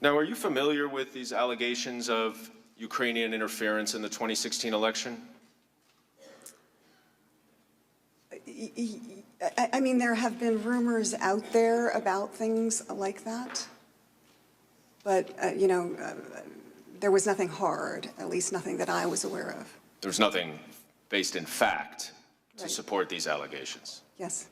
Now, are you familiar with these allegations of Ukrainian interference in the 2016 election? I mean, there have been rumors out there about things like that, but, there was nothing hard, at least nothing that I was aware of. There's nothing based in fact to Right. support these allegations? Yes.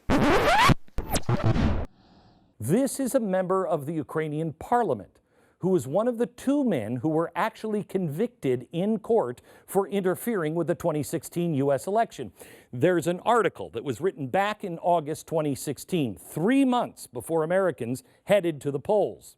This is a member of the Ukrainian parliament who was one of the two men who were actually convicted in court for interfering with the 2016 U.S. election. There's an article that was written back in August 2016, 3 months before Americans headed to the polls.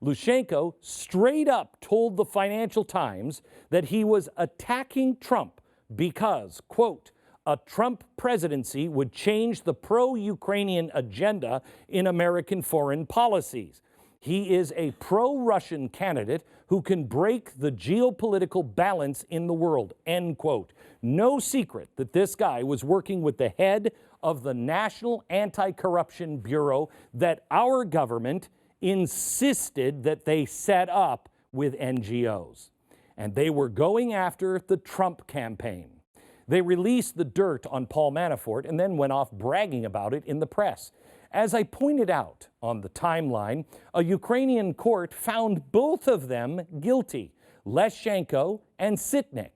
Leshchenko straight up told the Financial Times that he was attacking Trump because, quote, a Trump presidency would change the pro-Ukrainian agenda in American foreign policies. He is a pro-Russian candidate who can break the geopolitical balance in the world, end quote. No secret that this guy was working with the head of the National Anti-Corruption Bureau that our government insisted that they set up with NGOs. And they were going after the Trump campaign. They released the dirt on Paul Manafort and then went off bragging about it in the press. As I pointed out on the timeline, a Ukrainian court found both of them guilty, Leshchenko and Sytnky,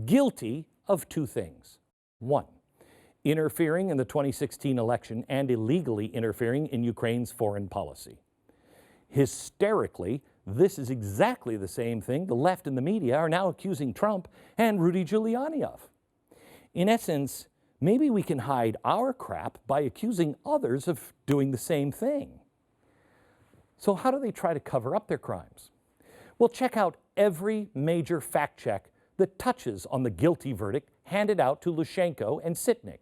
guilty of two things. One, interfering in the 2016 election and illegally interfering in Ukraine's foreign policy. Hysterically, this is exactly the same thing the left and the media are now accusing Trump and Rudy Giuliani of. In essence, maybe we can hide our crap by accusing others of doing the same thing. So how do they try to cover up their crimes? Well, check out every major fact check that touches on the guilty verdict handed out to Leshchenko and Sytnky.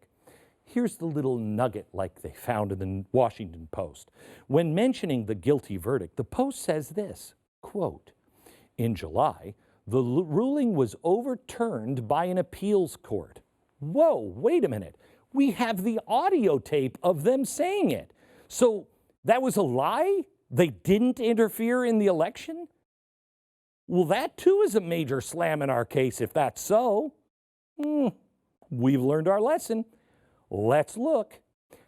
Here's the little nugget like they found in the Washington Post. When mentioning the guilty verdict, the Post says this, quote, in July, the ruling was overturned by an appeals court. Whoa, wait a minute. We have the audio tape of them saying it. So that was a lie? They didn't interfere in the election? Well, that too is a major slam in our case if that's so. We've learned our lesson. Let's look.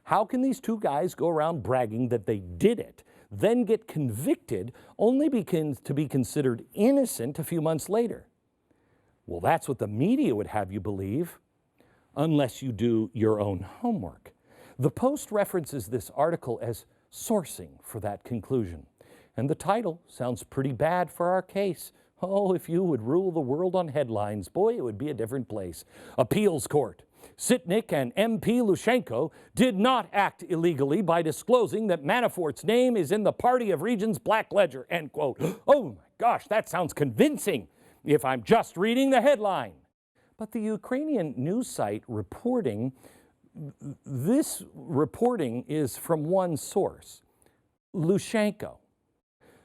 How can these two guys go around bragging that they did it, then get convicted, only to be considered innocent a few months later? Well, that's what the media would have you believe, unless you do your own homework. The Post references this article as sourcing for that conclusion. And the title sounds pretty bad for our case. Oh, if you would rule the world on headlines, boy, it would be a different place. Appeals court. Sytnky and MP Leshchenko did not act illegally by disclosing that Manafort's name is in the Party of Regions Black Ledger, end quote. Oh my gosh, that sounds convincing if I'm just reading the headline. But the Ukrainian news site reporting, this reporting is from one source, Leshchenko.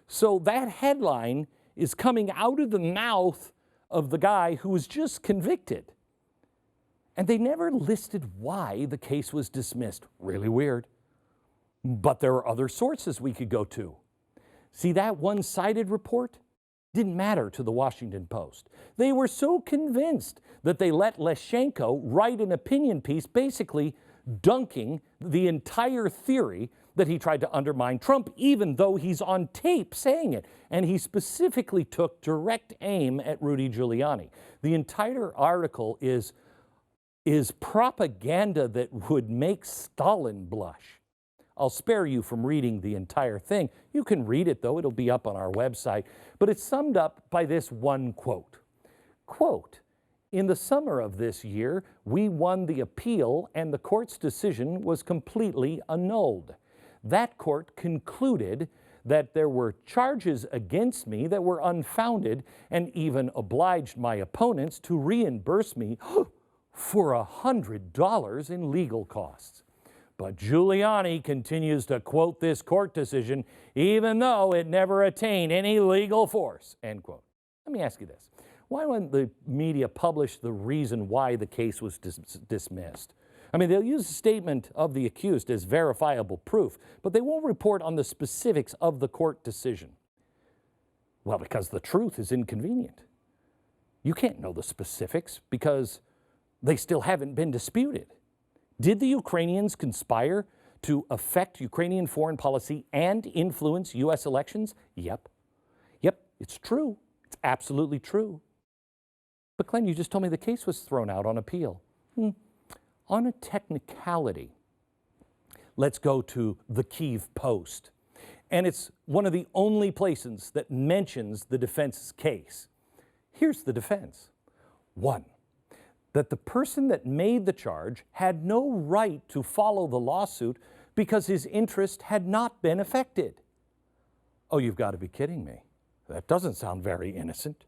So that headline is coming out of the mouth of the guy who was just convicted. And they never listed why the case was dismissed. Really weird. But there are other sources we could go to. See that one-sided report? Didn't matter to the Washington Post. They were so convinced that they let Leshchenko write an opinion piece basically dunking the entire theory that he tried to undermine Trump, even though he's on tape saying it. And he specifically took direct aim at Rudy Giuliani. The entire article is propaganda that would make Stalin blush. I'll spare you from reading the entire thing. You can read it, though. It'll be up on our website. But it's summed up by this one quote. Quote, in the summer of this year, we won the appeal and the court's decision was completely annulled. That court concluded that there were charges against me that were unfounded and even obliged my opponents to reimburse me for $100 in legal costs. But Giuliani continues to quote this court decision, even though it never attained any legal force, end quote. Let me ask you this. Why wouldn't the media publish the reason why the case was dismissed? I mean, they'll use the statement of the accused as verifiable proof, but they won't report on the specifics of the court decision. Well, because the truth is inconvenient. You can't know the specifics because they still haven't been disputed. Did the Ukrainians conspire to affect Ukrainian foreign policy and influence U.S. elections? Yep. Yep, it's true. It's absolutely true. But Glenn, you just told me the case was thrown out on appeal. On a technicality, let's go to the Kyiv Post. And it's one of the only places that mentions the defense's case. Here's the defense. 1, that the person that made the charge had no right to follow the lawsuit because his interest had not been affected. Oh, you've got to be kidding me. That doesn't sound very innocent.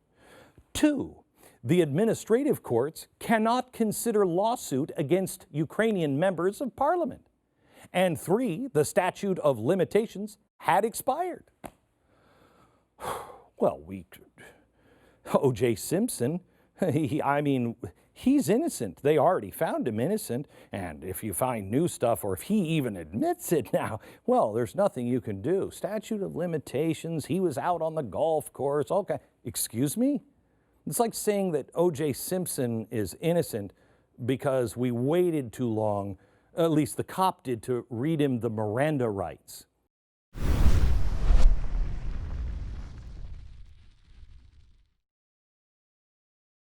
2, the administrative courts cannot consider lawsuit against Ukrainian members of parliament. And 3, the statute of limitations had expired. Well, O.J. Simpson, he's innocent. They already found him innocent. And if you find new stuff, or if he even admits it now, well, there's nothing you can do. Statute of limitations, he was out on the golf course. Okay, excuse me? It's like saying that O.J. Simpson is innocent because we waited too long, at least the cop did, to read him the Miranda rights.